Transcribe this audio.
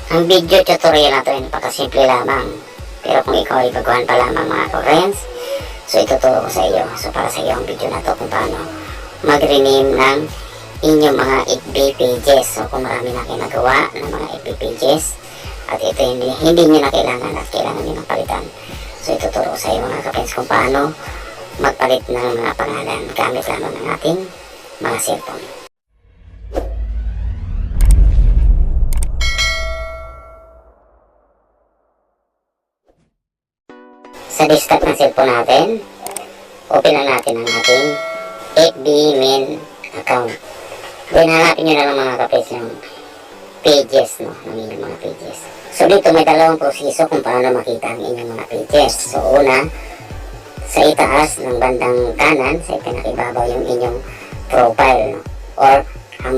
Ang video tutorial na ito ay napakasimple lamang. Pero kung ikaw ay baguhan pa lamang mga ka-friends, so ituturo ko sa iyo. So para sa iyo ang video na ito kung paano mag-rename ng inyong mga FB pages. So kung marami na kayo nagawa ng mga FB pages at ito hindi nyo na kailangan at kailangan nyo ng palitan. So ituturo ko sa iyo mga ka-friends kung paano magpalit ng mga pangalan gamit lamang ng ating mga cellphone. Sa desktop ng cellphone natin, open lang natin ang ating FB main account. Then hanapin nyo na lang mga kapres yung pages, no? Ng inyong mga pages. So dito may dalawang proseso kung paano makita ang inyong mga pages. So una, sa itaas ng bandang kanan, sa pinakababaw yung inyong profile, no? Or ang